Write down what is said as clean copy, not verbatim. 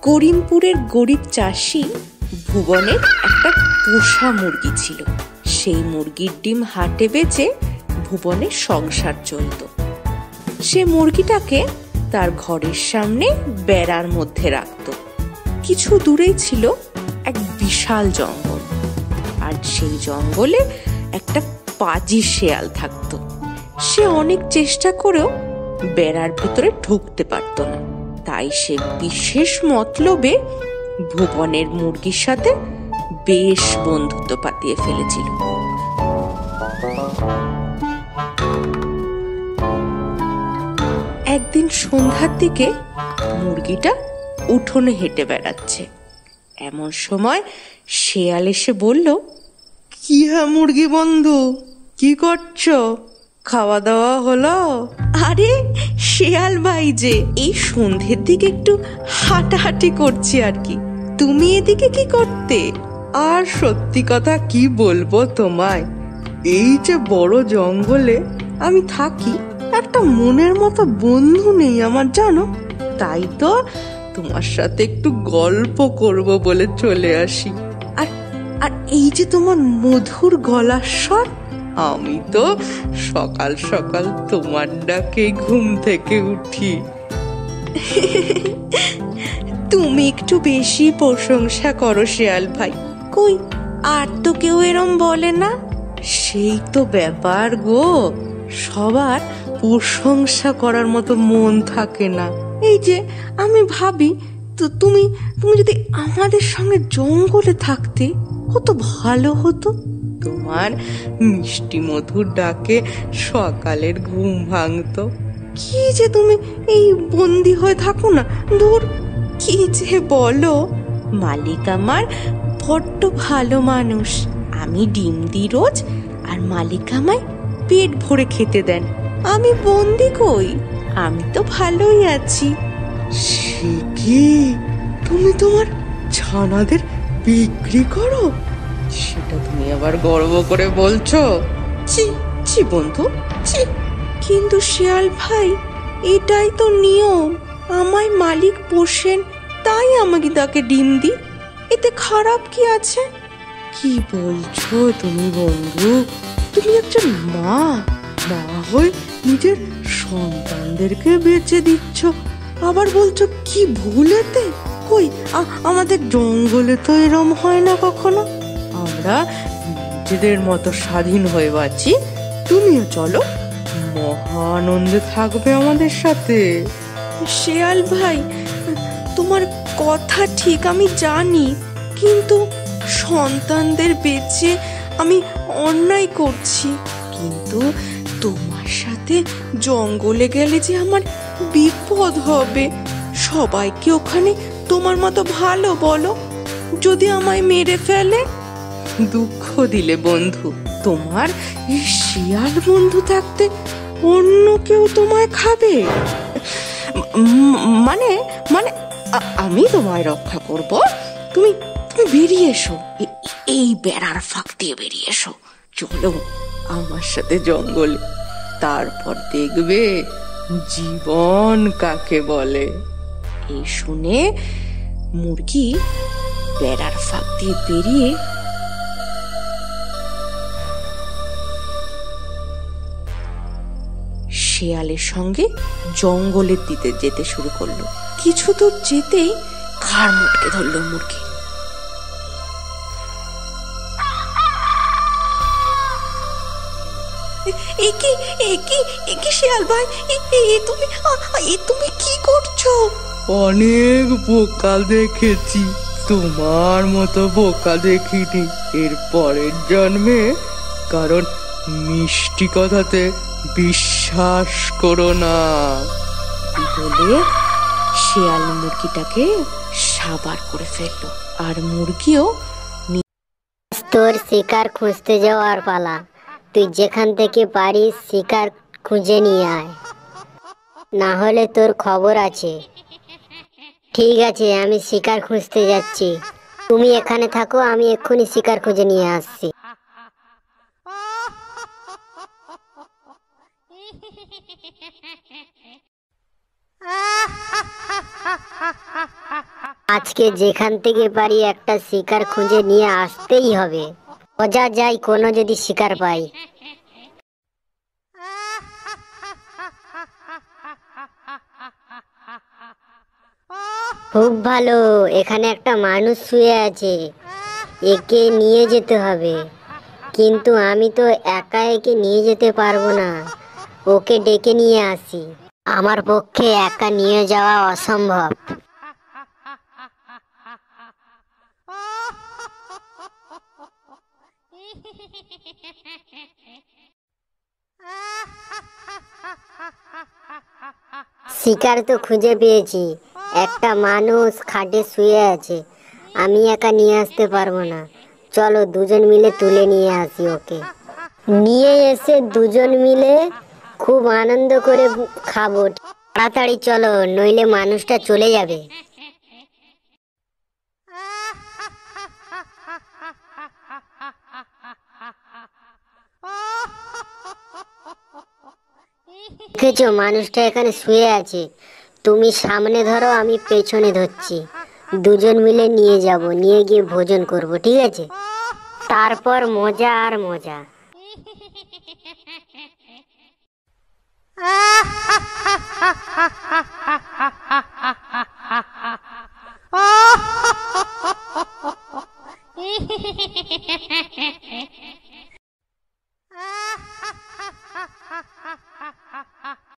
করিমপুরের গরিব চাষি ভুবনের একটা পোষা মুরগি ছিল। সেই মুরগির ডিম হাটে বেচে ভুবনের সংসার চলত। সে মুরগিটাকে তার ঘরের সামনে বেড়ার মধ্যে রাখত। কিছু দূরেই ছিল এক বিশাল জঙ্গল, আর সেই জঙ্গলে একটা পাজি শেয়াল থাকত। সে অনেক চেষ্টা করেও বেড়ার ভিতরে ঢুকতে পারত না। তাই সে বিশেষ মতলবে ভুবনের মুরগির সাথে বেশ বন্ধুত্ব পাতিয়ে ফেলেছিল। একদিন সন্ধ্যার দিকে মুরগিটা উঠোনে হেঁটে বেড়াচ্ছে। এমন সময় শেয়াল এসে বলল, কি হ্যাঁ মুরগি বন্ধু, কি করছো? খাওয়া দাওয়া হলো? আরে শেয়াল ভাই যে, এই সন্ধ্যের দিকে একটু হাঁটাহাঁটি করছি আর কি। তুমি এদিকে কি করতে? আর সত্যি কথা কি বলবো তোমায়, এই যে বড় জঙ্গলে আমি থাকি, একটা মনের মতো বন্ধু নেই আমার, জানো। তাই তো তোমার সাথে একটু গল্প করব বলে চলে আসি। আর আর এই যে তোমার মধুর গলার স্বর, আমি তো সকাল সকাল তোমার ডাকে ঘুম থেকে উঠি। তুমি একটু বেশি প্রশংসা করো শেয়াল ভাই। কই আর তো কেউ এরম বলে না। সেই তো ব্যাপার গো, সবার প্রশংসা করার মতো মন থাকে না। এই যে আমি ভাবি, তো তুমি যদি আমাদের সঙ্গে জঙ্গলে থাকতে কত ভালো হতো। তোমার মিষ্টি মধুর ডাকে সকালের ঘুম ভাঙতো। কি যে তুমি এই বন্দি হয়ে থাকো না, দূর। কি যে বলো, মালিক আমার বড্ড ভালো মানুষ। আমি ডিম দিই রোজ, আর মালিক আমায় পেট ভরে খেতে দেন। আমি বন্দি কই, আমি তো ভালোই আছি। সে কি, তুমি তোমার ছানাদের বিক্রি করো? সেটা তুমি আবার গর্ব করে বলছো? ছি ছি বন্ধু, ছি। কিন্তু শিয়াল ভাই, এটাই তো নিয়ম। আমায় মালিক পোষেন, তাই আমাকে তাকে ডিম দিই। এতে খারাপ কি আছে? কি বলছো তুমি বন্ধু? তুমি একজন মা হয়ে নিজের সন্তানদেরকে বেঁচে দিচ্ছ, আবার বলছো কি ভুলেতে? কই আমাদের জঙ্গলে তো এরম হয় না কখনো। আমরা নিজেদের মতো স্বাধীন হয়ে বাঁচি। তুমিও চলো, মহা আনন্দে থাকবে আমাদের সাথে। শেয়াল ভাই, তোমার কথা ঠিক, আমি জানি, কিন্তু সন্তানদের বেঁচে আমি অন্যায় করছি। কিন্তু তোমার সাথে জঙ্গলে গেলে যে আমার বিপদ হবে। সবাই কি ওখানে তোমার মতো ভালো বলো? যদি আমায় মেরে ফেলে? দুঃখ দিলে বন্ধু, তোমার শিয়াল বন্ধু থাকতে অন্য কেউ তোমায় খাবে? মানে মানে আমি তোমায় রক্ষা করব। তুমি বেরিয়ে এসো, এই বেড়ার ফাঁক দিয়ে বেরিয়ে এসো। চলো আমার সাথে জঙ্গলে, তারপর দেখবে জীবন কাকে বলে। এই শুনে মুরগি বেড়ার ফাঁক দিয়ে বেরিয়ে শেয়ালের সঙ্গে জঙ্গলের দিকে যেতে শুরু করলো। কিছু দূর যেতেই ঘাড় মুটকে ধরলো মুরগি। শিয়াল ভাই, তুমি কি করছো? অনেক বোকা দেখেছি, তোমার মতো বোকা দেখিনি এর পরের জন্মে। কারণ মিষ্টি কথাতে বিশ্বাস করো না বলে শিয়াল মুরগিটাকে সাবার করে ফেললো। আর মুরগিও তোর শিকার খুঁজতে যাওয়ার পালা। তুই যেখান থেকে পারিস শিকার খুঁজে নিয়ে আয়, না হলে তোর খবর আছে। ঠিক আছে, আমি শিকার খুঁজতে যাচ্ছি, তুমি এখানে থাকো, আমি এক্ষুনি শিকার খুঁজে নিয়ে আসছি। আজকে যেখান থেকে পারি একটা শিকার খুঁজে নিয়ে আসতেই হবে। মজা যাই কোনো যদি শিকার পাই। খুব ভালো, এখানে একটা মানুষ শুয়ে আছে, একে নিয়ে যেতে হবে। কিন্তু আমি তো একা একে নিয়ে যেতে পারবো না, ওকে ডেকে নিয়ে আসি। আমার পক্ষে একা নিয়ে যাওয়া অসম্ভব। শিকার তো খুঁজে পেয়েছি, একটা মানুষ খাটে শুয়ে আছে, আমি একা নিয়ে আসতে পারবো না। চলো দুজন মিলে তুলে নিয়ে আসি ওকে। নিয়ে এসে দুজন মিলে খুব আনন্দ করে খাবো। তাড়াতাড়ি চলো, নইলে মানুষটা চলে যাবে। দেখেছো মানুষটা এখানে শুয়ে আছে, তুমি সামনে ধরো, আমি পেছনে ধরছি। দুজন মিলে নিয়ে যাব, নিয়ে গিয়ে ভোজন করব, ঠিক আছে? তারপর মজা আর মজা।